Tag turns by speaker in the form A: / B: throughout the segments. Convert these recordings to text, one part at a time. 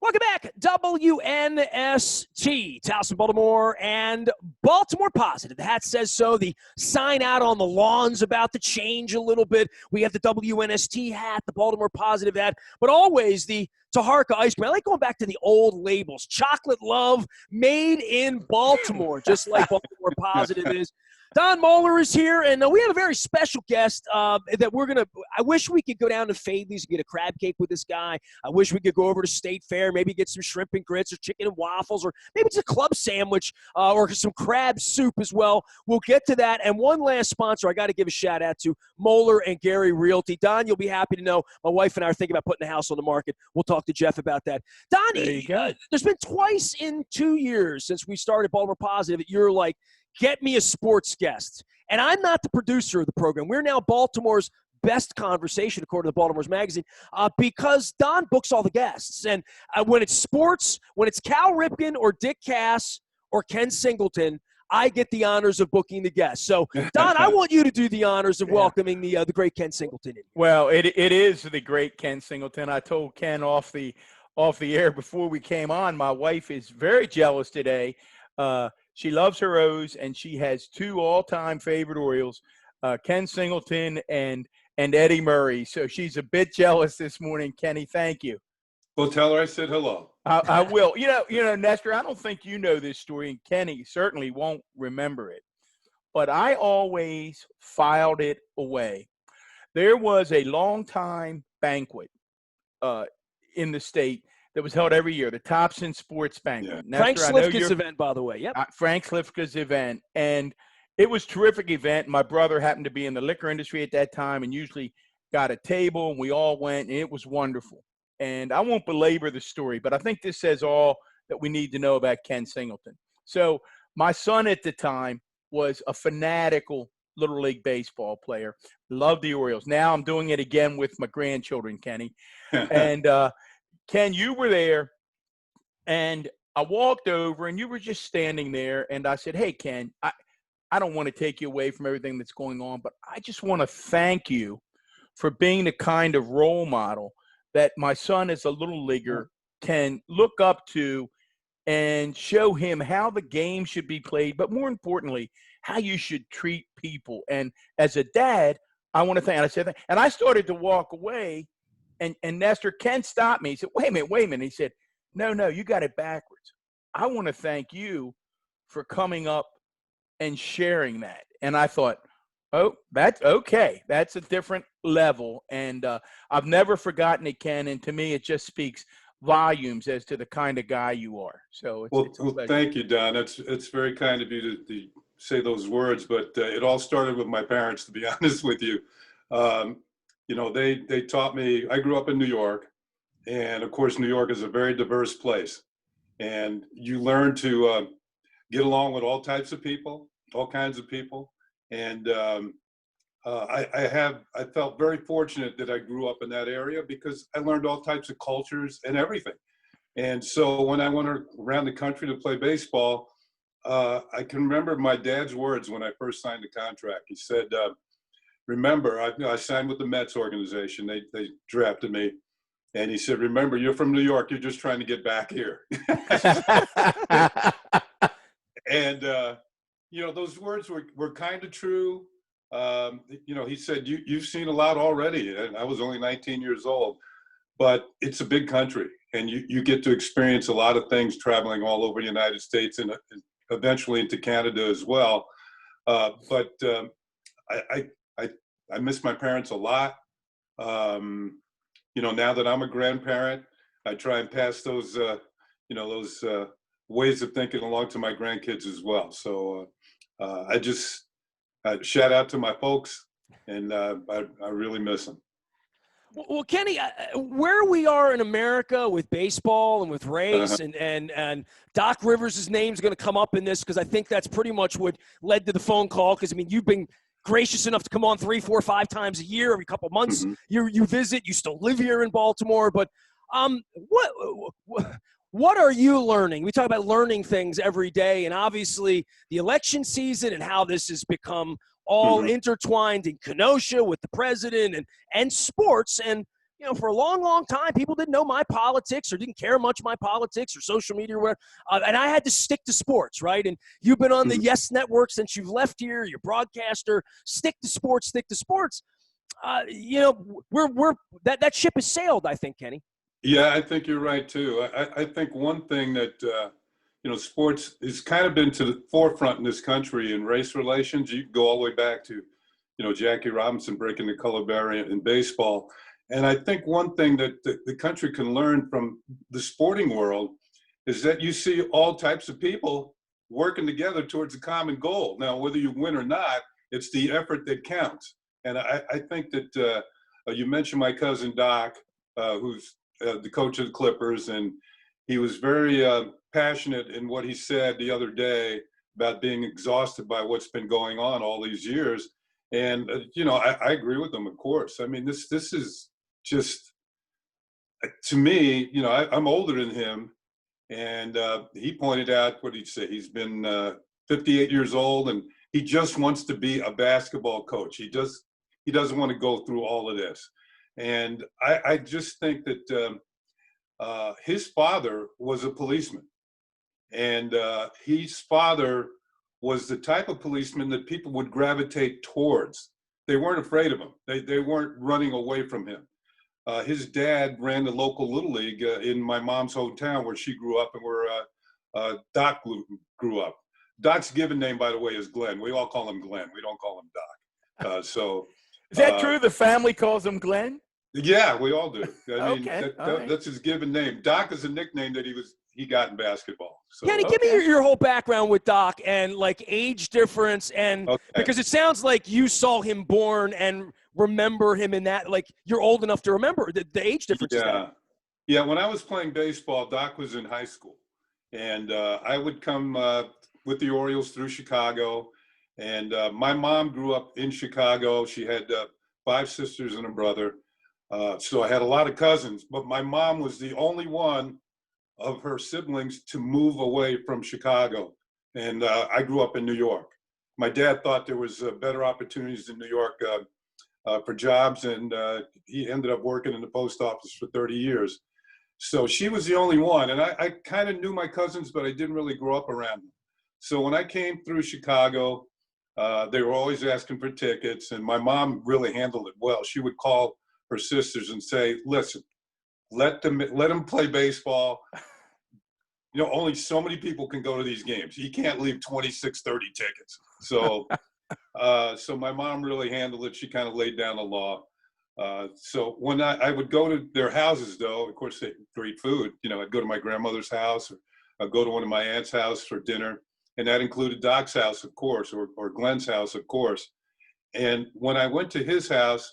A: Welcome back, WNST, Towson, Baltimore, and Baltimore Positive. The hat says so. The sign out on the lawn's about to change a little bit. We have the WNST hat, the Baltimore Positive hat, but always the Taharka ice cream. I like going back to the old labels. Chocolate Love, made in Baltimore, just like Baltimore Positive is. Don Moeller is here, and we have a very special guest that we're going to – I wish we could go down to Fadley's and get a crab cake with this guy. I wish we could go over to State Fair, maybe get some shrimp and grits or chicken and waffles, or maybe just a club sandwich or some crab soup as well. We'll get to that. And one last sponsor I got to give a shout-out to, Moeller and Gary Realty. Don, you'll be happy to know my wife and I are thinking about putting the house on the market. We'll talk to Jeff about that. Don, there's been twice in 2 years since we started Baltimore Positive that you're like, get me a sports guest. And I'm not the producer of the program. We're now Baltimore's best conversation, according to Baltimore's magazine, because Don books all the guests. And when it's sports, when it's Cal Ripken or Dick Cass or Ken Singleton, I get the honors of booking the guests. So, Don, I want you to do the honors of welcoming the great Ken Singleton in.
B: Well, it is the great Ken Singleton. I told Ken off the air before we came on, my wife is very jealous today. She loves her O's, and she has two all-time favorite Orioles, Ken Singleton and Eddie Murray. So she's a bit jealous this morning. Kenny, thank you.
C: Well, tell her I said hello.
B: I will. You know, Nestor, I don't think you know this story, and Kenny certainly won't remember it. But I always filed it away. There was a long-time banquet in the state that was held every year, the Thompson Sports Banquet.
A: Yeah. Frank Slifka's event, by the way. Yep.
B: Frank Slifka's event. And it was a terrific event. My brother happened to be in the liquor industry at that time and usually got a table, and we all went, and it was wonderful. And I won't belabor the story, but I think this says all that we need to know about Ken Singleton. So my son at the time was a fanatical Little League baseball player, loved the Orioles. Now I'm doing it again with my grandchildren, Kenny. And Ken, you were there, and I walked over, and you were just standing there, and I said, hey, Ken, I don't want to take you away from everything that's going on, but I just want to thank you for being the kind of role model that my son as a little leaguer can look up to and show him how the game should be played, but more importantly, how you should treat people. And as a dad, I want to thank – and I said, and I started to walk away. And Nestor, Ken stopped me. He said, wait a minute. He said, no, you got it backwards. I want to thank you for coming up and sharing that. And I thought, oh, that's okay. That's a different level. And I've never forgotten it, Ken. And to me, it just speaks volumes as to the kind of guy you are. So it's
C: well, thank you, Don. It's very kind of you to say those words. But it all started with my parents, to be honest with you. You know, they taught me. I grew up in New York, and of course, New York is a very diverse place, and you learn to get along with all types of people, all kinds of people. And I felt very fortunate that I grew up in that area because I learned all types of cultures and everything. And so when I went around the country to play baseball, I can remember my dad's words when I first signed the contract. He said, remember, I signed with the Mets organization. They drafted me. And he said, remember, you're from New York. You're just trying to get back here. And, you know, those words were kind of true. You know, he said, you've seen a lot already. And I was only 19 years old. But it's a big country. And you get to experience a lot of things traveling all over the United States and eventually into Canada as well. But I miss my parents a lot. You know, now that I'm a grandparent, I try and pass those, you know, those ways of thinking along to my grandkids as well. So I just shout out to my folks, and I really miss them.
A: Well, Kenny, where we are in America with baseball and with race and Doc Rivers' name's going to come up in this because I think that's pretty much what led to the phone call. Because, I mean, you've been gracious enough to come on 3, 4, 5 times a year, every couple of months. You visit. You still live here in Baltimore. But what are you learning? We talk about learning things every day, and obviously the election season and how this has become all intertwined in Kenosha with the president and sports. And for a long, long time, people didn't know my politics or didn't care much my politics or social media or whatever. And I had to stick to sports, right? And you've been on the Yes Network since you've left here. You're a broadcaster. Stick to sports, stick to sports. That ship has sailed, I think, Kenny.
C: Yeah, I think you're right, too. I think one thing that, sports has kind of been to the forefront in this country in race relations. You can go all the way back to, Jackie Robinson breaking the color barrier in baseball. And I think one thing that the country can learn from the sporting world is that you see all types of people working together towards a common goal. Now, whether you win or not, it's the effort that counts. And I think that you mentioned my cousin Doc, who's the coach of the Clippers, and he was very passionate in what he said the other day about being exhausted by what's been going on all these years. And, I agree with him, of course. I mean, this is just, to me, I'm older than him. And he pointed out, what did he say? He's been 58 years old, and he just wants to be a basketball coach. He doesn't want to go through all of this. And I just think that his father was a policeman. And his father was the type of policeman that people would gravitate towards. They weren't afraid of him. They weren't running away from him. His dad ran the local Little League in my mom's hometown where she grew up and where Doc grew up. Doc's given name, by the way, is Glenn. We all call him Glenn. We don't call him Doc.
B: Is that true? The family calls him Glenn?
C: Yeah, we all do. I mean,
B: Okay,
C: that's his given name. Doc is a nickname that he got in basketball. So.
A: Kenny, give me your whole background with Doc and like age difference, and because it sounds like you saw him born and remember him in that, like you're old enough to remember the age difference.
C: Yeah. When I was playing baseball, Doc was in high school, and I would come with the Orioles through Chicago, and my mom grew up in Chicago. She had 5 sisters and a brother, so I had a lot of cousins, but my mom was the only one of her siblings to move away from Chicago. And I grew up in New York. My dad thought there was better opportunities in New York for jobs, and he ended up working in the post office for 30 years. So she was the only one. And I kind of knew my cousins, but I didn't really grow up around them. So when I came through Chicago, they were always asking for tickets, and my mom really handled it well. She would call her sisters and say, listen, let them play baseball. Only so many people can go to these games. You can't leave 26, 30 tickets. So, so my mom really handled it. She kind of laid down the law. So when I would go to their houses, though, of course, they eat food. I'd go to my grandmother's house, or I'd go to one of my aunt's house for dinner. And that included Doc's house, of course, or Glenn's house, of course. And when I went to his house,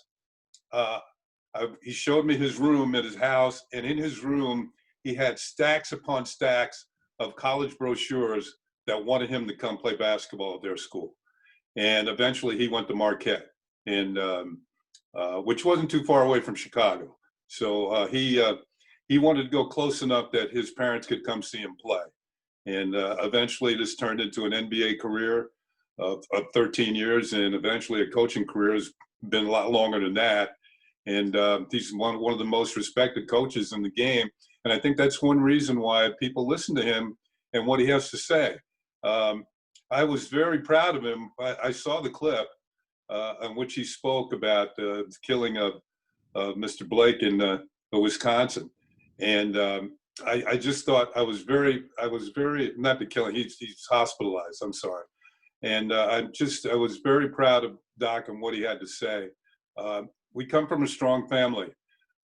C: he showed me his room at his house. And in his room, he had stacks upon stacks of college brochures that wanted him to come play basketball at their school. And eventually he went to Marquette, and which wasn't too far away from Chicago. So he wanted to go close enough that his parents could come see him play. And eventually this turned into an NBA career of 13 years, and eventually a coaching career has been a lot longer than that. And he's one of the most respected coaches in the game. And I think that's one reason why people listen to him and what he has to say. I was very proud of him. I saw the clip in which he spoke about the killing of Mr. Blake in Wisconsin. And I just thought I was very, not the killing, he's hospitalized, I'm sorry. And I was very proud of Doc and what he had to say. We come from a strong family.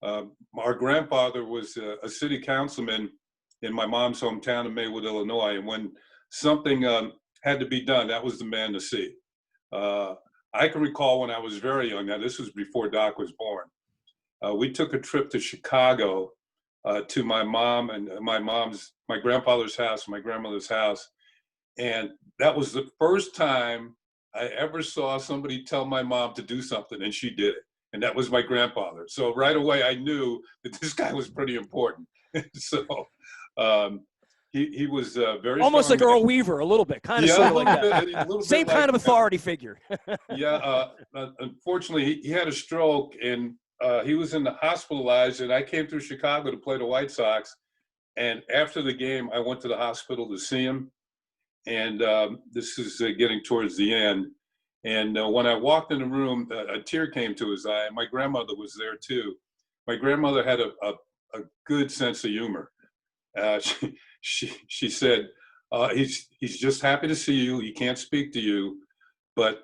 C: Our grandfather was a city councilman in my mom's hometown of Maywood, Illinois. And when something had to be done, that was the man to see. I can recall when I was very young, now this was before Doc was born, we took a trip to Chicago to my mom and my grandfather's house, my grandmother's house. And that was the first time I ever saw somebody tell my mom to do something, and she did it. And that was my grandfather. So right away, I knew that this guy was pretty important. So he was very
A: almost
C: strong
A: like Earl Weaver, a little bit, kind of sort of like that. Same kind of authority figure.
C: Yeah. Unfortunately, he had a stroke, and he was in the hospitalized, and I came through Chicago to play the White Sox. And after the game, I went to the hospital to see him. And this is getting towards the end. And when I walked in the room, a tear came to his eye. My grandmother was there too. My grandmother had a good sense of humor. She said, he's just happy to see you. He can't speak to you, but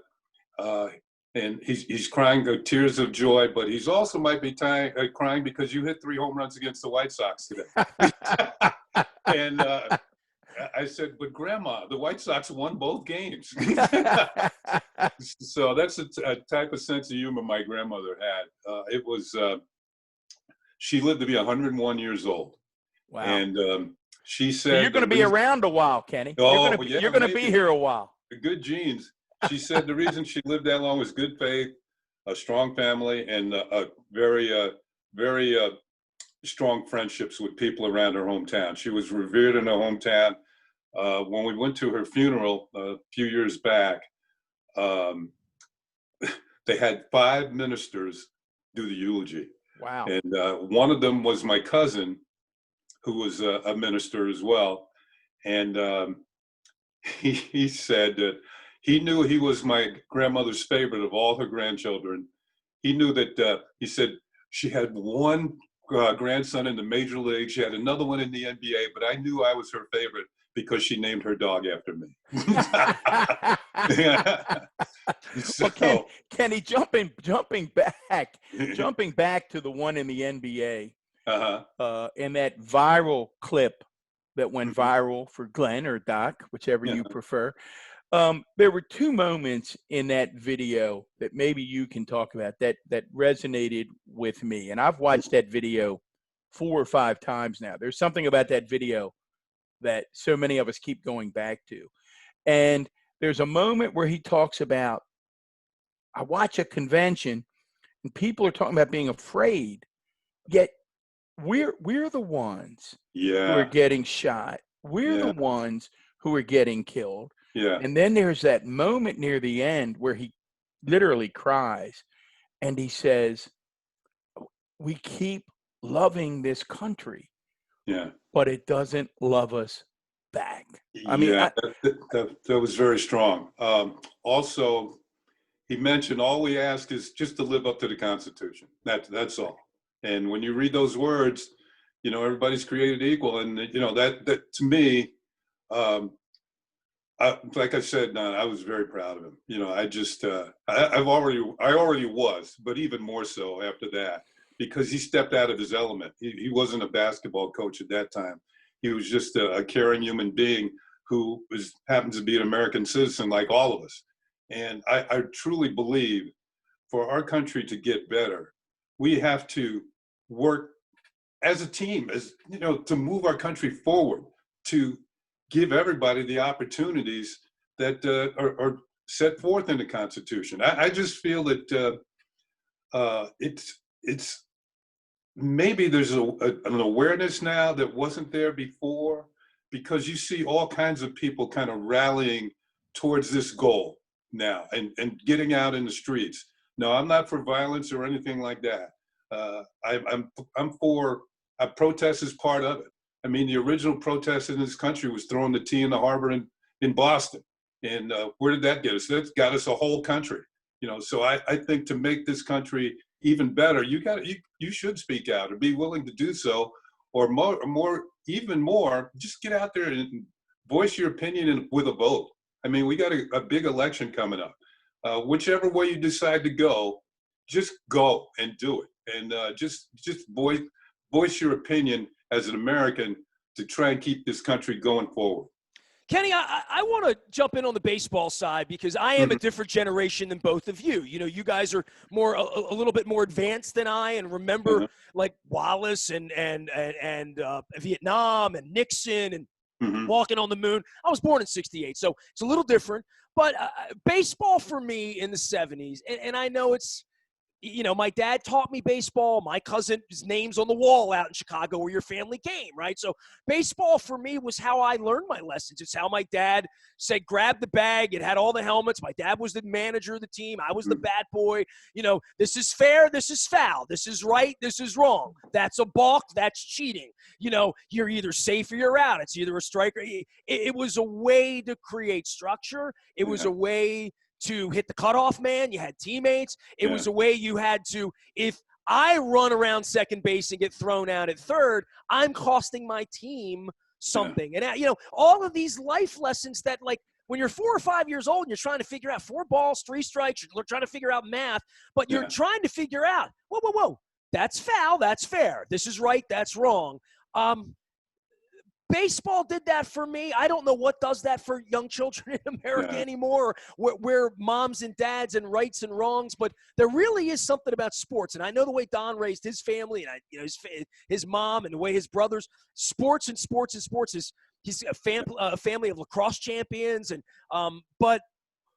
C: and he's crying tears of joy. But he's also might be crying because you hit 3 home runs against the White Sox today. And I said, but Grandma, the White Sox won both games. So that's a type of sense of humor my grandmother had. It was, she lived to be 101 years old.
B: Wow.
C: And she said,
B: so you're going to be around a while, Kenny.
C: Oh,
B: you're going to be here a while.
C: Good genes. She said the reason she lived that long was good faith, a strong family, and a very strong friendships with people around her hometown. She was revered in her hometown. When we went to her funeral a few years back, they had 5 ministers do the eulogy.
B: Wow.
C: And one of them was my cousin, who was a minister as well. And he said that he knew he was my grandmother's favorite of all her grandchildren. He knew that, he said, she had one grandson in the major league. She had another one in the NBA, but I knew I was her favorite because she named her dog after me. So,
B: well, Kenny, jumping back to the one in the NBA, and that viral clip that went viral for Glenn or Doc, whichever you prefer. There were 2 moments in that video that maybe you can talk about that resonated with me. And I've watched that video 4 or 5 times now. There's something about that video that so many of us keep going back to. And there's a moment where he talks about, I watch a convention and people are talking about being afraid, yet we're the ones who are getting shot. We're the ones who are getting killed.
C: Yeah.
B: And then there's that moment near the end where he literally cries and he says, we keep loving this country, but it doesn't love us back. I mean,
C: that was very strong. Also, he mentioned all we ask is just to live up to the Constitution. That's all. And when you read those words, you know, everybody's created equal. And, you know, that to me, like I said, I was very proud of him. You know, I just, I already was, but even more so after that, because he stepped out of his element. He wasn't a basketball coach at that time. He was just a caring human being who happens to be an American citizen like all of us. And I truly believe for our country to get better, we have to work as a team, as you know, to move our country forward, to give everybody the opportunities that are set forth in the Constitution. I just feel that it's maybe there's an awareness now that wasn't there before, because you see all kinds of people kind of rallying towards this goal now and getting out in the streets. No, I'm not for violence or anything like that. I'm for a protest is part of it. I mean, the original protest in this country was throwing the tea in the harbor in Boston. And where did that get us? That got us a whole country. You know, so I think to make this country even better, you should speak out or be willing to do so, or even more, just get out there and voice your opinion with a vote. I mean, we got a big election coming up. Whichever way you decide to go, just go and do it. And just voice your opinion as an American to try and keep this country going forward.
A: Kenny, I want to jump in on the baseball side because I am a different generation than both of you. You know, you guys are more a little bit more advanced than I, and remember like Wallace and Vietnam and Nixon and walking on the moon. I was born in '68, so it's a little different. But baseball for me in the '70s, and I know it's you know, my dad taught me baseball. My cousin's name's on the wall out in Chicago where your family came, right? So baseball for me was how I learned my lessons. It's how my dad said, grab the bag. It had all the helmets. My dad was the manager of the team. I was the bat boy. You know, this is fair. This is foul. This is right. This is wrong. That's a balk. That's cheating. You know, you're either safe or you're out. It's either a strike or it was a way to create structure. It was a way to hit the cutoff man. You had teammates. It was a way you had to, if I run around second base and get thrown out at third, I'm costing my team something. And, you know, all of these life lessons that, like, when you're 4 or 5 years old and you're trying to figure out 4 balls, 3 strikes, you're trying to figure out math, but you're trying to figure out, whoa, that's foul, that's fair. This is right, that's wrong. Baseball did that for me. I don't know what does that for young children in America anymore, where moms and dads and rights and wrongs. But there really is something about sports, and I know the way Don raised his family, and his mom, and the way his brothers. Sports and sports and sports is he's a family of lacrosse champions, and but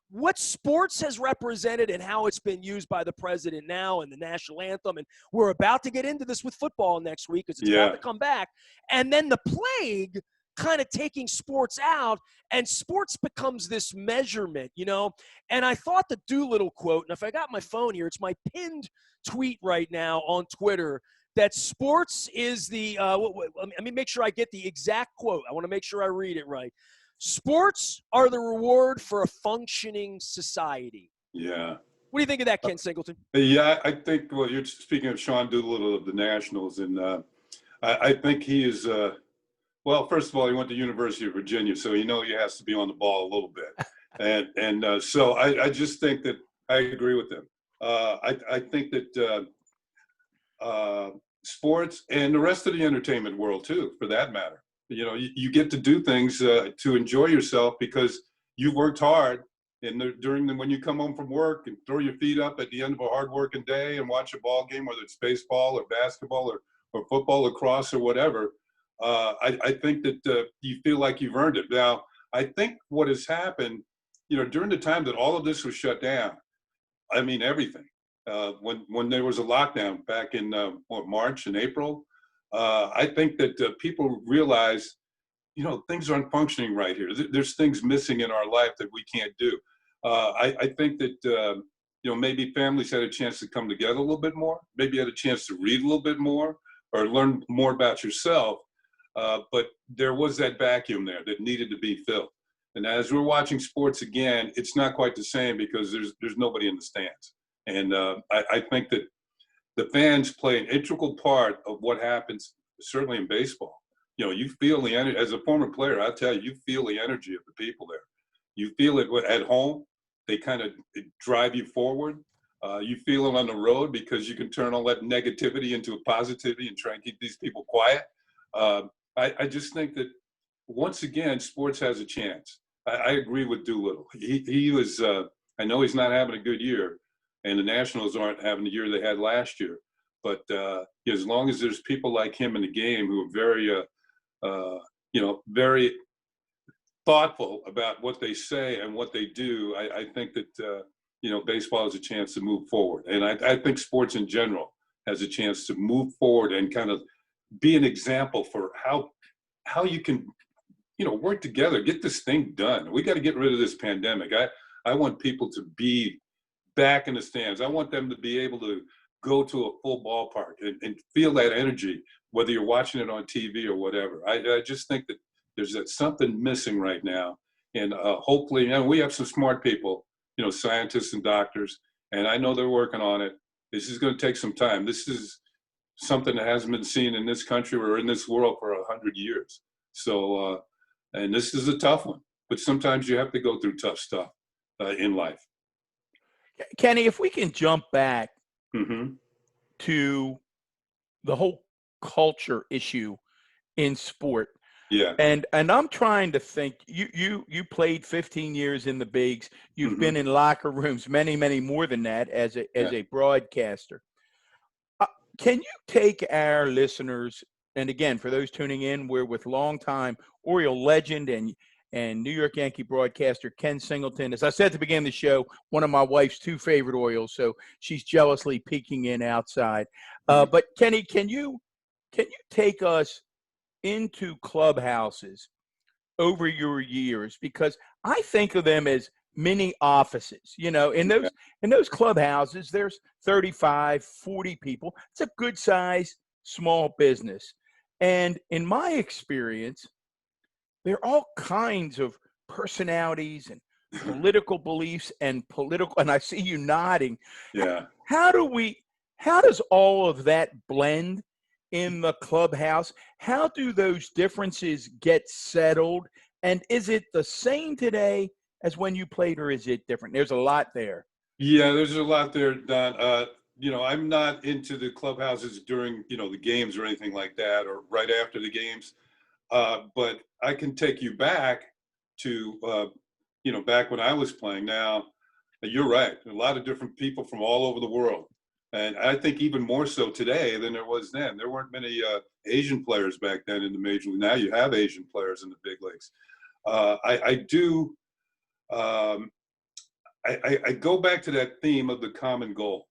A: what sports has represented and how it's been used by the president now and the national anthem. And we're about to get into this with football next week because it's about to come back. And then the plague kind of taking sports out, and sports becomes this measurement, you know. And I thought the Doolittle quote, and if I got my phone here, it's my pinned tweet right now on Twitter, that sports is the let me make sure I get the exact quote. I want to make sure I read it right. Sports are the reward for a functioning society.
C: Yeah.
A: What do you think of that, Ken Singleton?
C: Yeah, I think, well, you're speaking of Sean Doolittle of the Nationals, and I think he is, well, first of all, he went to University of Virginia, so you know he has to be on the ball a little bit. And so I just think that I agree with him. I think that sports and the rest of the entertainment world, too, for that matter, you know, you get to do things to enjoy yourself because you've worked hard. And when you come home from work and throw your feet up at the end of a hard working day and watch a ball game, whether it's baseball or basketball or football, lacrosse or whatever, I think that you feel like you've earned it. Now, I think what has happened, you know, during the time that all of this was shut down, I mean, everything. When there was a lockdown back in March and April, I think that people realize, you know, things aren't functioning right here. There's things missing in our life that we can't do. I think that, you know, maybe families had a chance to come together a little bit more, maybe had a chance to read a little bit more or learn more about yourself. But there was that vacuum there that needed to be filled. And as we're watching sports again, it's not quite the same because there's nobody in the stands. And I think that the fans play an integral part of what happens, certainly in baseball. You know, you feel the energy. As a former player, I tell you, you feel the energy of the people there. You feel it at home. They kind of drive you forward. You feel it on the road because you can turn all that negativity into a positivity and try and keep these people quiet. I just think that, once again, sports has a chance. I agree with Doolittle. He was, I know he's not having a good year, and the Nationals aren't having the year they had last year. But as long as there's people like him in the game who are very, you know, very thoughtful about what they say and what they do, I think that, you know, baseball has a chance to move forward. And I think sports in general has a chance to move forward and kind of be an example for how you can, you know, work together, get this thing done. We got to get rid of this pandemic. I want people to be back in the stands. I want them to be able to go to a full ballpark and feel that energy, whether you're watching it on TV or whatever. I just think that there's something missing right now. And hopefully, you know, we have some smart people, you know, scientists and doctors, and I know they're working on it. This is going to take some time. This is something that hasn't been seen in this country or in this world for 100 years. So, and this is a tough one, but sometimes you have to go through tough stuff in life.
B: Kenny, if we can jump back
C: Mm-hmm.
B: to the whole culture issue in sport.
C: Yeah.
B: And I'm trying to think, you played 15 years in the bigs. You've been in locker rooms, many more than that as a broadcaster. Can you take our listeners, and again, for those tuning in, we're with longtime Oriole legend and New York Yankee broadcaster Ken Singleton. As I said at the beginning of the show, one of my wife's two favorite oils, so she's jealously peeking in outside. But Kenny, can you take us into clubhouses over your years? Because I think of them as mini offices. You know, in those clubhouses, there's 35, 40 people. It's a good size small business. And in my experience, there are all kinds of personalities and political beliefs and I see you nodding.
C: Yeah.
B: How does all of that blend in the clubhouse? How do those differences get settled? And is it the same today as when you played, or is it different? There's a lot there.
C: Yeah, there's a lot there, Don. You know, I'm not into the clubhouses during, you know, the games or anything like that, or right after the games. But I can take you back to, you know, back when I was playing. Now, you're right. A lot of different people from all over the world. And I think even more so today than there was then. There weren't many Asian players back then in the major league. Now you have Asian players in the big leagues. I go back to that theme of the common goal.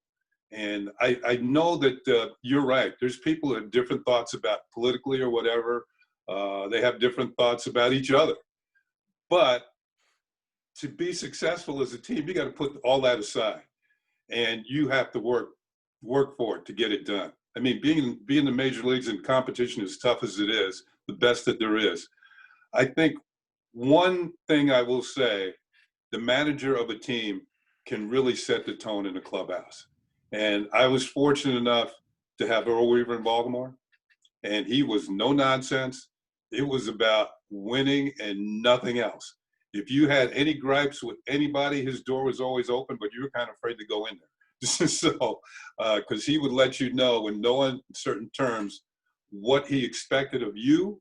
C: And I know that you're right. There's people who have different thoughts about politically or whatever. They have different thoughts about each other. But to be successful as a team, you got to put all that aside. And you have to work for it to get it done. I mean, being in the major leagues in competition, as tough as it is, the best that there is. I think one thing I will say, the manager of a team can really set the tone in the clubhouse. And I was fortunate enough to have Earl Weaver in Baltimore, and he was no nonsense. It was about winning and nothing else. If you had any gripes with anybody, his door was always open, but you were kind of afraid to go in there. So, because he would let you know in no uncertain terms what he expected of you.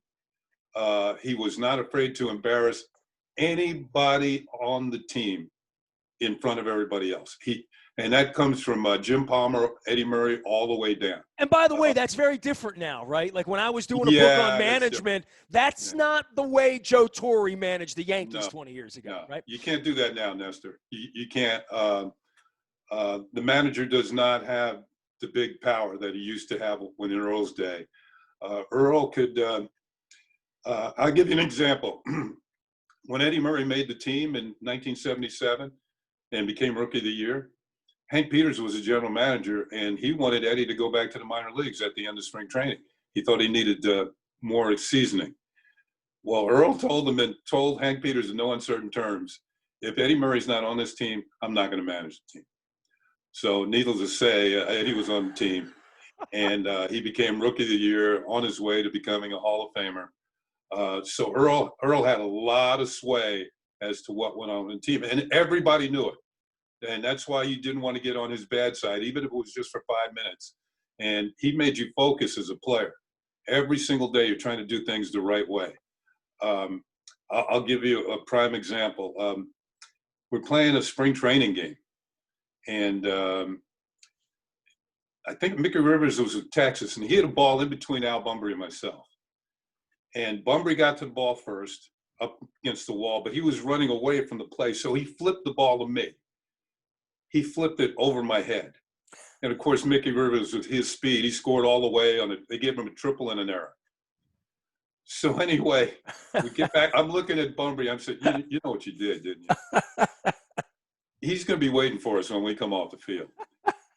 C: He was not afraid to embarrass anybody on the team in front of everybody else. And that comes from Jim Palmer, Eddie Murray, all the way down.
A: And by the way, that's very different now, right? Like when I was doing a book on management, that's not the way Joe Torre managed the Yankees 20 years ago, right?
C: You can't do that now, Nestor. You can't. The manager does not have the big power that he used to have when in Earl's day. Earl could, I'll give you an example. When Eddie Murray made the team in 1977 and became Rookie of the Year, Hank Peters was the general manager, and he wanted Eddie to go back to the minor leagues at the end of spring training. He thought he needed more seasoning. Well, Earl told Hank Peters in no uncertain terms, if Eddie Murray's not on this team, I'm not going to manage the team. So needless to say, Eddie was on the team, and he became Rookie of the Year on his way to becoming a Hall of Famer. So Earl had a lot of sway as to what went on in the team, and everybody knew it. And that's why you didn't want to get on his bad side, even if it was just for 5 minutes. And he made you focus as a player. Every single day you're trying to do things the right way. I'll give you a prime example. We're playing a spring training game. And I think Mickey Rivers was with Texas, and he had a ball in between Al Bunbury and myself. And Bunbury got to the ball first, up against the wall, but he was running away from the play, so he flipped the ball to me. He flipped it over my head. And, of course, Mickey Rivers, with his speed, he scored all the way on it. They gave him a triple and an error. So, anyway, we get back. I'm looking at Bunbury. I'm saying, you know what you did, didn't you? He's going to be waiting for us when we come off the field.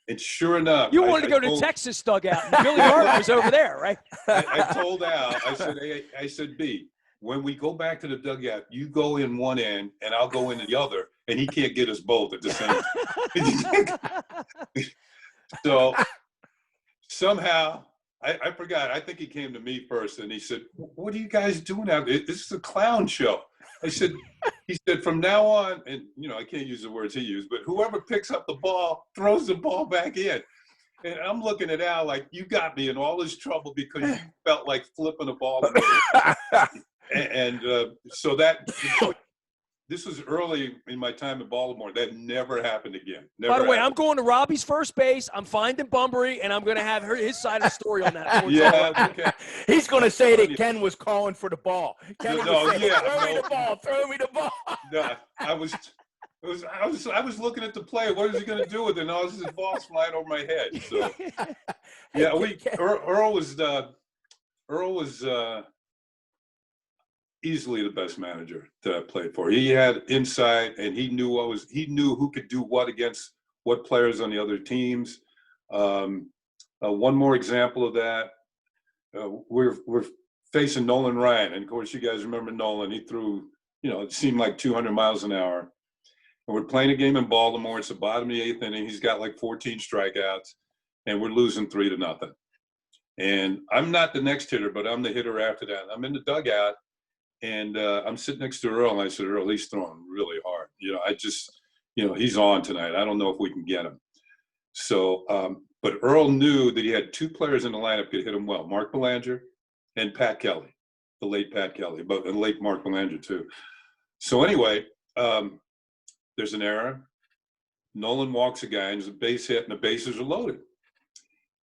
C: And sure enough.
A: You wanted to go to Texas dugout. And Billy Hart was over there, right?
C: I told Al, I said, B, when we go back to the dugout, you go in one end and I'll go in the other, and he can't get us both at the same time. So somehow, I forgot. I think he came to me first, and he said, what are you guys doing out there? This is a clown show. He said, from now on, and, you know, I can't use the words he used, but whoever picks up the ball throws the ball back in. And I'm looking at Al like, you got me in all this trouble because you felt like flipping a ball. So that this was early in my time in Baltimore. That never happened again. Never
A: By the way, I'm
C: happened.
A: going to Robbie's first base. I'm finding Bunbury, and I'm going to have his side of the story on that. before it's all
C: Yeah,
A: over.
C: okay.
B: He's going to
C: I'm
B: say
C: telling
B: that
C: you.
B: Ken was calling for the ball. Kenny
C: No,
B: was saying,
C: yeah,
B: throw me
C: no.
B: the ball, throw me the ball.
C: No, I was looking at the play. What is he going to do with it? And all this ball's flying over my head. So
B: Hey,
C: yeah,
B: Ken-
C: Earl was easily the best manager that I played for. He had insight, and he knew who could do what against what players on the other teams. One more example of that, we're facing Nolan Ryan, and of course you guys remember Nolan. He threw, it seemed like 200 miles an hour. And we're playing a game in Baltimore. It's the bottom of the 8th inning. He's got like 14 strikeouts, and we're losing 3-0. And I'm not the next hitter, but I'm the hitter after that. I'm in the dugout. And I'm sitting next to Earl, and I said, Earl, he's throwing really hard. He's on tonight. I don't know if we can get him. So, but Earl knew that he had 2 players in the lineup could hit him well, Mark Belanger and Pat Kelly, the late Pat Kelly, but and late Mark Belanger too. So anyway, there's an error. Nolan walks a guy, and there's a base hit, and the bases are loaded.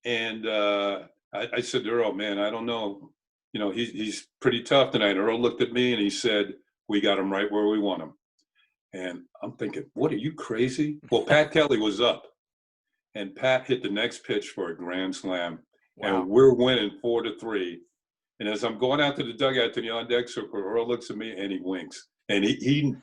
C: And I said to Earl, man, I don't know. He's pretty tough tonight. Earl looked at me and he said, we got him right where we want him. And I'm thinking, what, are you crazy? Well, Pat Kelly was up, and Pat hit the next pitch for a grand slam.
B: Wow.
C: And we're winning 4-3. And as I'm going out to the dugout to the on-deck circle, Earl looks at me and he winks. And he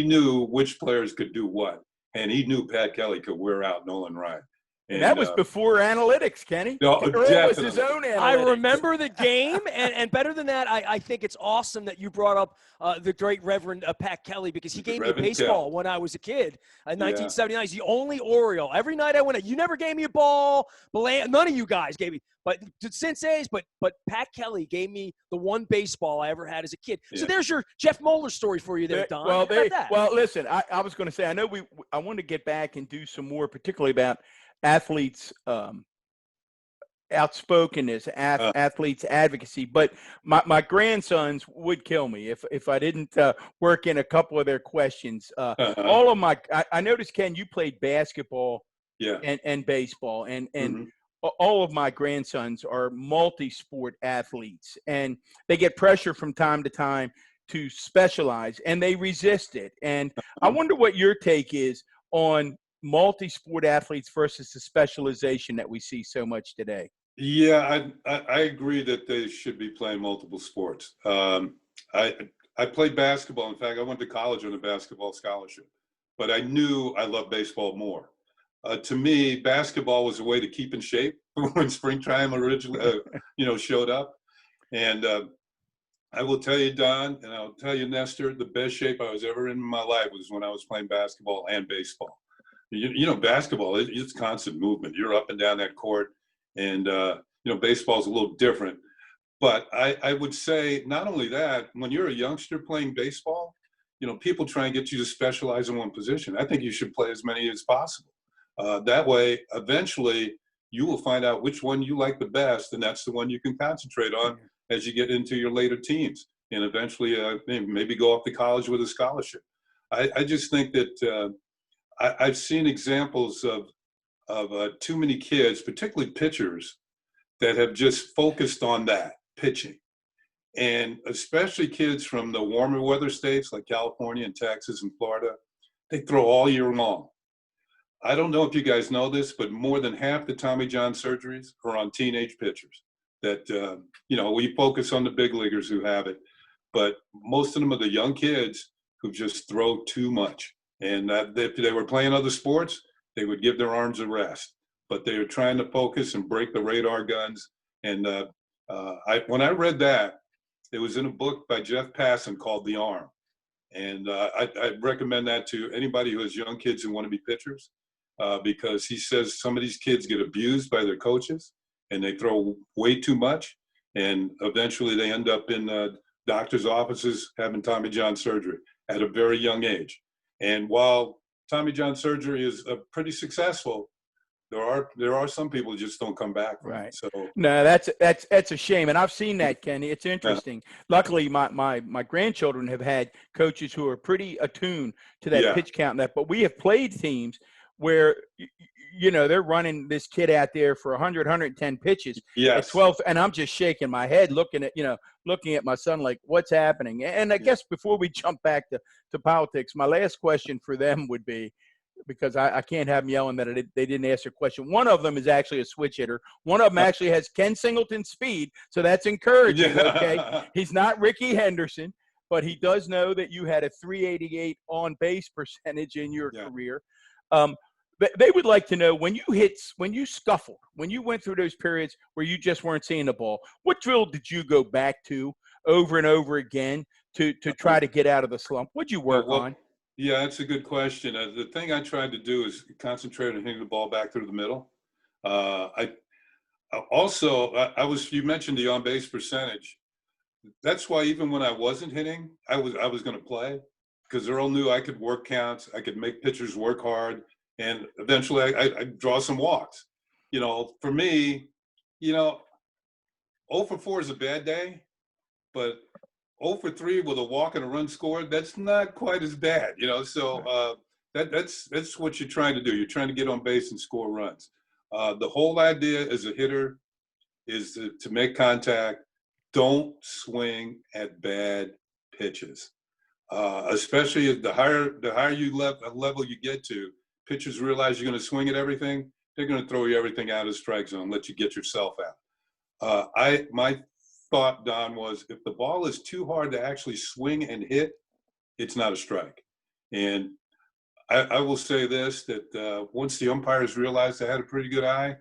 C: knew which players could do what. And he knew Pat Kelly could wear out Nolan Ryan.
B: And that was before analytics, Kenny.
C: No,
B: Earl was his own analytics.
A: I remember the game, and better than that, I think it's awesome that you brought up the great Reverend Pat Kelly, because he gave me baseball when I was a kid in 1979. He's the only Oriole. Every night I went, you never gave me a ball. None of you guys gave me. But senseis, but Pat Kelly gave me the one baseball I ever had as a kid. Yeah. So there's your Jeff Moeller story for you there, Don.
B: Well, listen, I was going to say, I know I want to get back and do some more, particularly about athletes' outspokenness, athletes' advocacy. But my grandsons would kill me if I didn't work in a couple of their questions. All of I noticed, Ken, you played basketball and baseball, and mm-hmm. All of my grandsons are multi-sport athletes, and they get pressure from time to time to specialize, and they resist it. And I wonder what your take is on multi-sport athletes versus the specialization that we see so much today.
C: Yeah, I agree that they should be playing multiple sports. I played basketball. In fact, I went to college on a basketball scholarship, but I knew I loved baseball more. To me, basketball was a way to keep in shape when springtime originally, showed up. And I will tell you, Don, and I'll tell you, Nestor, the best shape I was ever in my life was when I was playing basketball and baseball. Basketball, it's constant movement. You're up and down that court, and baseball is a little different. But I would say not only that, when you're a youngster playing baseball, people try and get you to specialize in one position. I think you should play as many as possible. That way, eventually, you will find out which one you like the best, and that's the one you can concentrate on as you get into your later teens, and eventually maybe go off to college with a scholarship. I just think that I've seen examples of too many kids, particularly pitchers, that have just focused on that, pitching. And especially kids from the warmer weather states like California and Texas and Florida, they throw all year long. I don't know if you guys know this, but more than half the Tommy John surgeries are on teenage pitchers. That, we focus on the big leaguers who have it, but most of them are the young kids who just throw too much. And if they were playing other sports, they would give their arms a rest. But they are trying to focus and break the radar guns. And when I read that, it was in a book by Jeff Passan called The Arm. And I recommend that to anybody who has young kids who want to be pitchers, because he says some of these kids get abused by their coaches and they throw way too much. And eventually they end up in doctor's offices having Tommy John surgery at a very young age. And while Tommy John surgery is pretty successful, there are some people who just don't come back from
B: Right.
C: it. So
B: No, that's a shame, and I've seen that, Kenny. It's
C: yeah,
B: interesting. Luckily, my grandchildren have had coaches who are pretty attuned to that
C: yeah,
B: pitch count and that. But we have played teams where they're running this kid out there for 100, 110 pitches at
C: yes,
B: 12, and I'm just shaking my head looking at my son like, what's happening? And I
C: yeah,
B: guess before we jump back to politics, my last question for them would be, because I can't have them yelling that they didn't ask a question. One of them is actually a switch hitter. One of them actually has Ken Singleton's speed, so that's encouraging, okay?
C: yeah,
B: He's not Ricky Henderson, but he does know that you had a 388 on-base percentage in your
C: yeah.
B: career. They would like to know, when you scuffled, when you went through those periods where you just weren't seeing the ball, what drill did you go back to over and over again to try to get out of the slump? What'd you work
C: Well,
B: on?
C: yeah, that's a good question. The thing I tried to do is concentrate on hitting the ball back through the middle. I also, you mentioned the on base percentage. That's why even when I wasn't hitting, I was going to play, because Earl knew I could work counts, I could make pitchers work hard, and eventually I'd draw some walks. For me, you know, 0 for 4 is a bad day, but 0 for 3 with a walk and a run scored, that's not quite as bad. So that's what you're trying to do. You're trying to get on base and score runs. The whole idea as a hitter is to make contact. Don't swing at bad pitches, especially at the higher level you get to. Pitchers realize you're going to swing at everything. They're going to throw you everything out of the strike zone, let you get yourself out. My thought, Don, was if the ball is too hard to actually swing and hit, it's not a strike. And I will say this, that once the umpires realized I had a pretty good eye,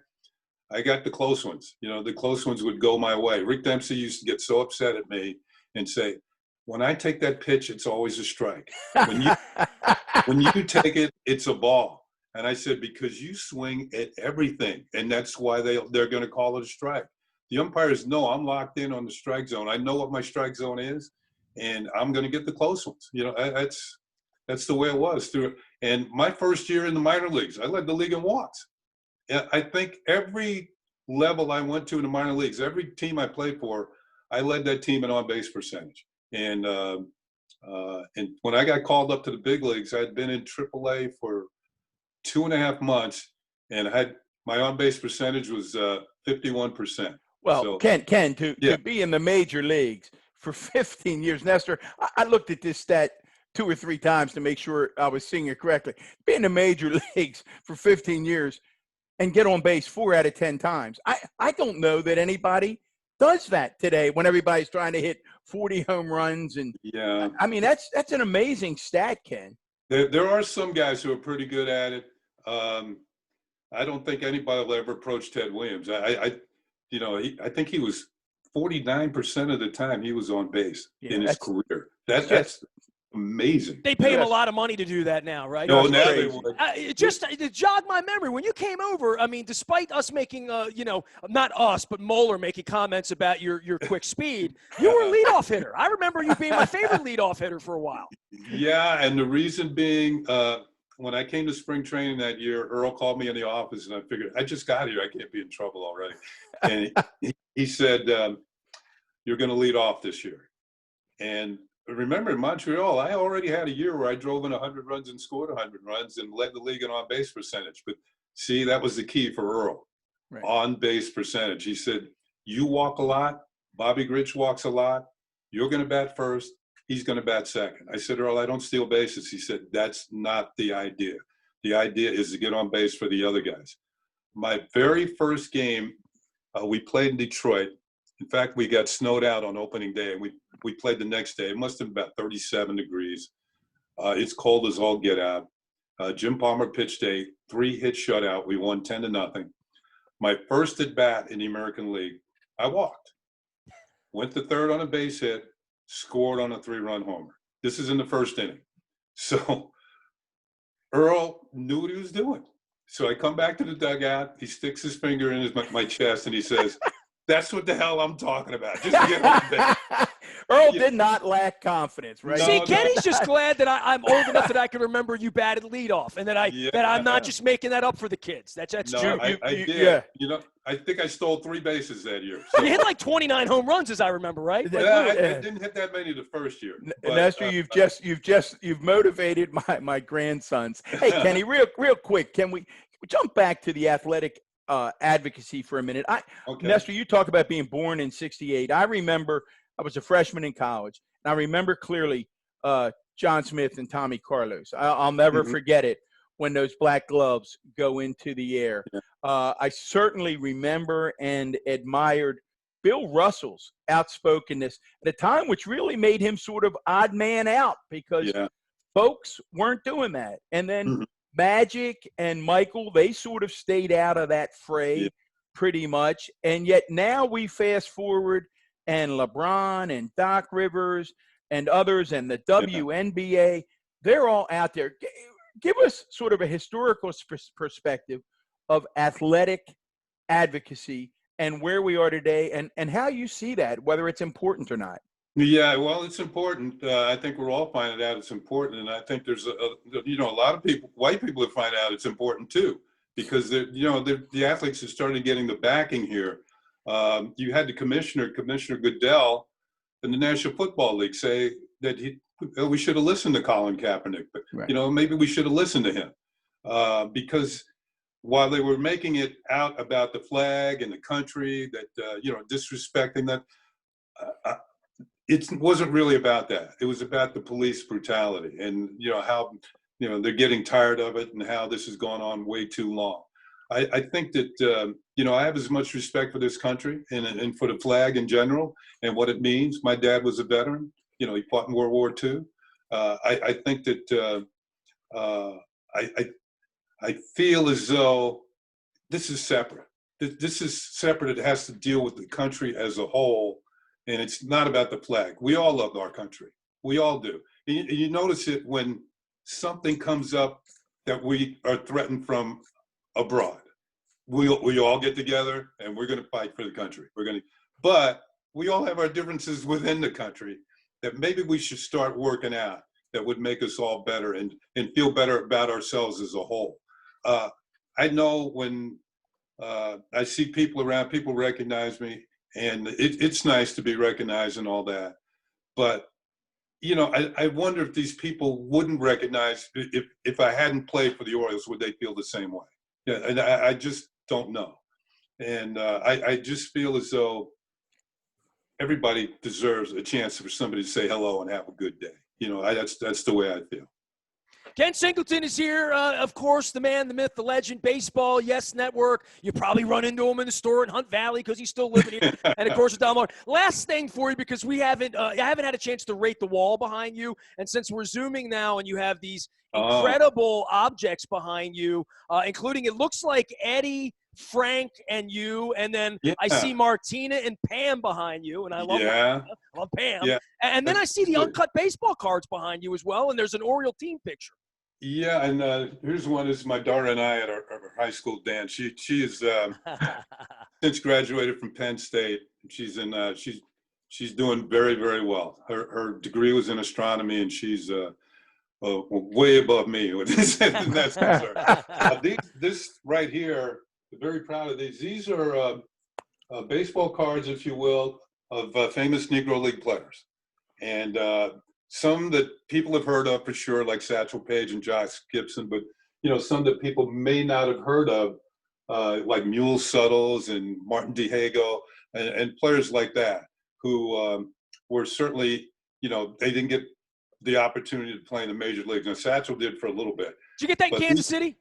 C: I got the close ones. The close ones would go my way. Rick Dempsey used to get so upset at me and say, when I take that pitch, it's always a strike. When you take it, it's a ball. And I said, because you swing at everything, and that's why they're going to call it a strike. The umpires know I'm locked in on the strike zone. I know what my strike zone is, and I'm going to get the close ones. That's the way it was through. And my first year in the minor leagues, I led the league in walks. And I think every level I went to in the minor leagues, every team I played for, I led that team in on-base percentage. And when I got called up to the big leagues, I'd been in AAA for 2.5 months, and my on-base percentage was 51%.
B: Well,
C: So
B: Ken,
C: yeah,
B: to be in the major leagues for 15 years, Nestor, I looked at this stat 2 or 3 times to make sure I was seeing it correctly. Be in the major leagues for 15 years and get on base 4 out of 10 times. I don't know that anybody does that today when everybody's trying to hit 40 home runs. And
C: yeah.
B: I mean, that's an amazing stat, Ken.
C: There are some guys who are pretty good at it. I don't think anybody will ever approach Ted Williams. I think he was 49% of the time he was on base in his career. That's amazing.
A: They pay him a lot of money to do that now, right?
C: No, now
B: crazy.
C: they would.
A: It jogged my memory. When you came over, I mean, despite us making, not us, but Moeller making comments about your quick speed, you were a leadoff hitter. I remember you being my favorite leadoff hitter for a while.
C: Yeah, and the reason being, when I came to spring training that year, Earl called me in the office, and I figured, I just got here. I can't be in trouble already. And he said, you're going to lead off this year. And remember, in Montreal, I already had a year where I drove in 100 runs and scored 100 runs and led the league in on-base percentage. But see, that was the key for Earl, right. On-base percentage. He said, you walk a lot. Bobby Grich walks a lot. You're going to bat first. He's going to bat second. I said, Earl, I don't steal bases. He said, that's not the idea. The idea is to get on base for the other guys. My very first game, we played in Detroit. In fact, we got snowed out on opening day, and we played the next day. It must have been about 37 degrees. It's cold as all get out. Jim Palmer pitched a 3-hit shutout. We won 10-0. My first at bat in the American League, I walked. Went to third on a base hit, scored on a 3-run homer. This is in the first inning. So Earl knew what he was doing. So I come back to the dugout. He sticks his finger in my chest, and he says, That's what the hell I'm talking about. Just get on base.
B: Earl did not lack confidence, right?
C: No,
A: See,
C: no.
A: Kenny's just glad that I'm old enough that I can remember you batted leadoff, and that I'm not just making that up for the kids. That's
C: No,
A: true.
C: I did.
B: Yeah.
C: You know, I think I stole 3 bases that year. So.
A: You hit like 29 home runs, as I remember, right? Like,
C: I didn't hit that many the first year. But,
B: Nestor, you've motivated my grandsons. Hey, Kenny, real quick, can we jump back to the athletic advocacy for a minute?
C: okay.
B: Nestor, you talk about being born in '68. I remember I was a freshman in college, and I remember clearly John Smith and Tommy Carlos. I'll never forget it when those black gloves go into the air.
C: Yeah.
B: I certainly remember and admired Bill Russell's outspokenness at a time, which really made him sort of odd man out because folks weren't doing that. And then Magic and Michael, they sort of stayed out of that fray pretty much. And yet now we fast forward and LeBron and Doc Rivers and others and the WNBA, they're all out there. Give us sort of a historical perspective of athletic advocacy and where we are today and how you see that, whether it's important or not.
C: Yeah, well, it's important. I think we're all finding out it's important, and I think there's a lot of people, white people, that find out it's important too, because the athletes have started getting the backing here. You had the Commissioner Goodell, in the National Football League say that we should have listened to Colin Kaepernick, but maybe we should have listened to him because while they were making it out about the flag and the country, that disrespecting that. It wasn't really about that. It was about the police brutality and, how, they're getting tired of it and how this has gone on way too long. I think that, I have as much respect for this country and for the flag in general and what it means. My dad was a veteran. He fought in World War II. I think that I feel as though this is separate. This is separate. It has to deal with the country as a whole. And it's not about the flag. We all love our country. We all do. And you notice it when something comes up that we are threatened from abroad. We all get together and we're going to fight for the country. But we all have our differences within the country that maybe we should start working out that would make us all better and feel better about ourselves as a whole. I know when I see people around, people recognize me. And it's nice to be recognized and all that. But, I wonder if these people wouldn't recognize, if I hadn't played for the Orioles, would they feel the same way? Yeah, and I just don't know. And I just feel as though everybody deserves a chance for somebody to say hello and have a good day. That's the way I feel.
A: Ken Singleton is here, of course, the man, the myth, the legend, baseball, Yes Network. You probably run into him in the store in Hunt Valley because he's still living here. And, of course, with Don Moore. Last thing for you, because I haven't had a chance to rate the wall behind you. And since we're zooming now and you have these incredible objects behind you, including it looks like Eddie, Frank, and you. And then I see Martina and Pam behind you. And I love Martina. I love Pam. Yeah. And then I see the uncut baseball cards behind you as well. And there's an Oriole team picture. Yeah,
C: and here's one. This is my daughter and I at our high school dance. She is since graduated from Penn State. She's doing very, very well. Her degree was in astronomy, and she's way above me with this. That's concerned. This right here, I'm very proud of these. These are baseball cards, if you will, of famous Negro League players, and some that people have heard of for sure, like Satchel Paige and Josh Gibson, but some that people may not have heard of, like Mule Suttles and Martin DeHago and players like that, who were certainly, they didn't get the opportunity to play in the major leagues. Now, Satchel did for a little bit.
A: Did you get that in Kansas City?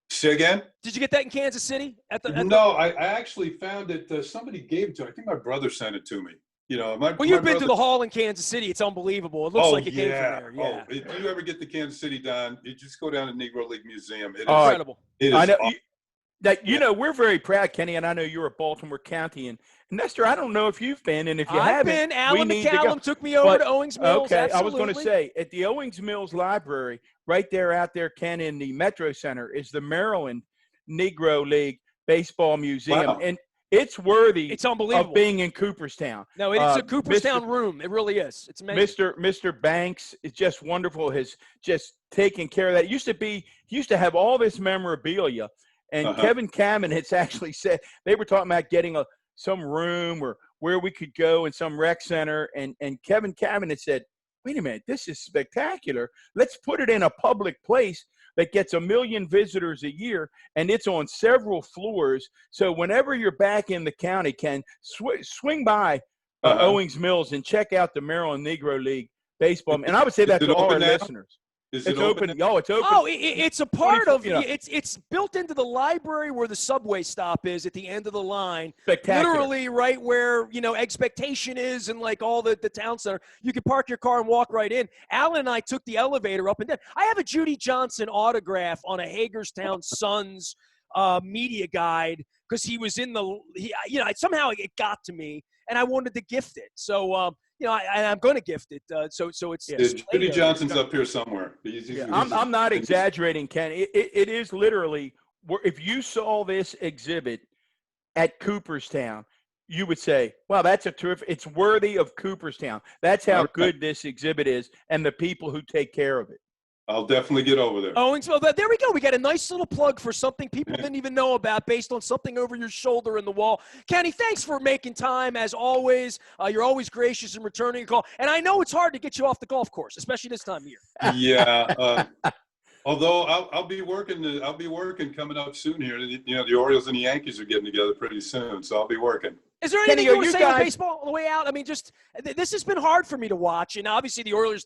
C: Say again?
A: Did you get that in Kansas City?
C: No, I actually found it. Somebody gave it to me. I think my brother sent it to me.
A: You've been to the hall in Kansas City. It's unbelievable. It looks like it came from there. Yeah.
C: Oh, if you ever get to Kansas City, Don, you just go down to Negro League Museum. It is
A: incredible.
C: It is
B: I know. Awesome. We're very proud, Kenny, and I know you're a Baltimore County. And Nestor, I don't know if you've been, and if you haven't,
A: I've been. Alan McCallum took me over to Owings Mills.
B: Okay,
A: absolutely.
B: I was going to say, at the Owings Mills Library, right there out there, Ken, in the Metro Center, is the Maryland Negro League Baseball Museum.
C: Wow.
B: And it's worthy
A: It's unbelievable.
B: of being in Cooperstown.
A: No, it's a Cooperstown room. It really is. It's amazing.
B: Mr. Banks is just wonderful. Has just taken care of that. It used to be, he used to have all this memorabilia, and Kevin Cameron has actually said they were talking about getting some room or where we could go in some rec center, and Kevin Cameron had said, wait a minute, this is spectacular. Let's put it in a public place that gets 1 million visitors a year, and it's on several floors. So whenever you're back in the county, Ken, swing by Owings Mills and check out the Maryland Negro League baseball. And I would say that to all our listeners.
C: Is
B: it's
C: it open?
B: Oh, it's open.
A: Oh, it's a part of,
B: you know.
A: It's built into the library where the subway stop is at the end of the line.
B: Spectacular.
A: Literally right where, Expectation is and like all the town center. You can park your car and walk right in. Alan and I took the elevator up and down. I have a Judy Johnson autograph on a Hagerstown Suns media guide because he was in somehow it got to me and I wanted to gift it. So, I'm going to gift it. So it's
C: Judy Johnson's up here somewhere.
B: I'm not exaggerating, Ken. It is literally, if you saw this exhibit at Cooperstown, you would say, wow, that's a terrific, it's worthy of Cooperstown. That's how good this exhibit is and the people who take care of it.
C: I'll definitely get over there.
A: Owensville, there we go. We got a nice little plug for something people didn't even know about based on something over your shoulder in the wall. Kenny, thanks for making time as always. You're always gracious in returning a call. And I know it's hard to get you off the golf course, especially this time of year.
C: Yeah. Although I'll be working. I'll be working coming up soon here. The Orioles and the Yankees are getting together pretty soon, so I'll be working.
A: Is there anything you want to say about baseball on the way out? I mean, this has been hard for me to watch, and obviously the Oilers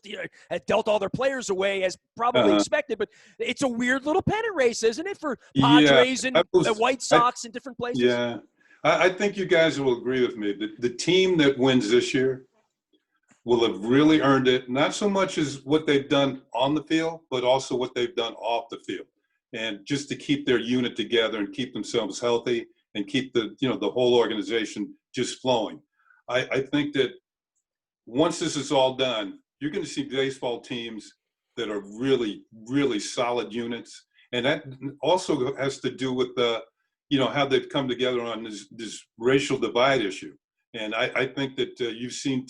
A: have dealt all their players away as probably expected, but it's a weird little pennant race, isn't it, for Padres and the White Sox in different places?
C: Yeah. I think you guys will agree with me. The team that wins this year will have really earned it, not so much as what they've done on the field, but also what they've done off the field. And just to keep their unit together and keep themselves healthy and keep the whole organization just flowing. I think that once this is all done, you're going to see baseball teams that are really, really solid units. And that also has to do with how they've come together on this racial divide issue. And I think that you've seen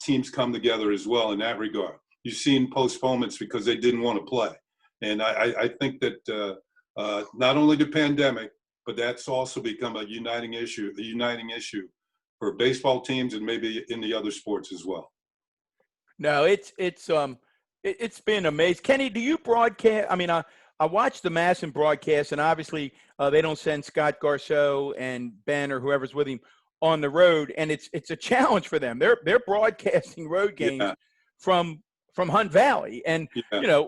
C: teams come together as well in that regard. You've seen postponements because they didn't want to play. And I think that not only the pandemic, but that's also become a uniting issue for baseball teams and maybe in the other sports as well.
B: No, it's been amazing. Kenny, do you broadcast? I mean, I watch the Masson broadcast, and obviously they don't send Scott Garceau and Ben or whoever's with him on the road, and it's a challenge for them. They're broadcasting road games from Hunt Valley, and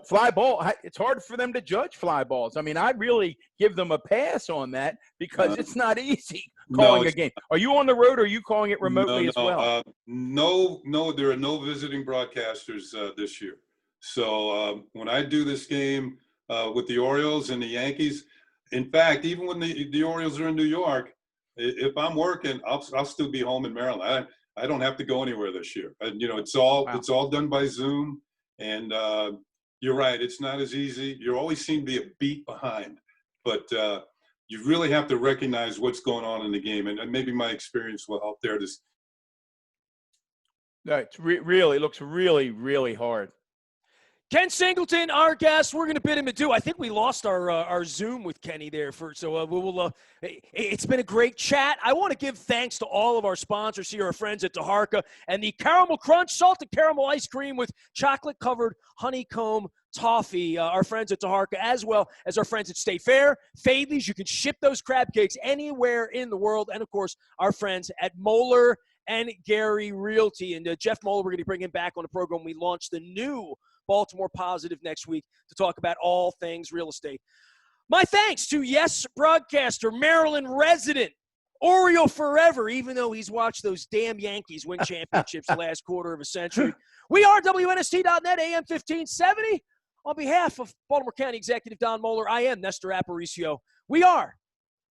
B: fly ball. It's hard for them to judge fly balls. I mean, I really give them a pass on that because it's not easy calling a game. Are you on the road, or are you calling it remotely as well?
C: No, there are no visiting broadcasters this year. So when I do this game with the Orioles and the Yankees, in fact, even when the Orioles are in New York, if I'm working, I'll still be home in Maryland. I don't have to go anywhere this year. It's all done by Zoom, and you're right. It's not as easy. You always seem to be a beat behind, but you really have to recognize what's going on in the game, and maybe my experience will help there.
B: It really looks really, really hard.
A: Ken Singleton, our guest, we're going to bid him adieu. I think we lost our Zoom with Kenny there. It's been a great chat. I want to give thanks to all of our sponsors here, our friends at DeHarka, and the Caramel Crunch Salted Caramel Ice Cream with chocolate-covered honeycomb toffee, our friends at DeHarka, as well as our friends at State Fair, Fadley's. You can ship those crab cakes anywhere in the world, and, of course, our friends at Moeller and Gary Realty. And Jeff Moeller, we're going to bring him back on the program. We launched the new Baltimore Positive next week to talk about all things real estate. My thanks to Yes broadcaster, Maryland resident, Oriole forever, even though he's watched those damn Yankees win championships the last quarter of a century. We are WNST.net, AM 1570. On behalf of Baltimore County Executive Don Moeller, I am Nestor Aparicio. We are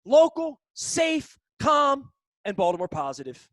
A: local, safe, calm, and Baltimore Positive.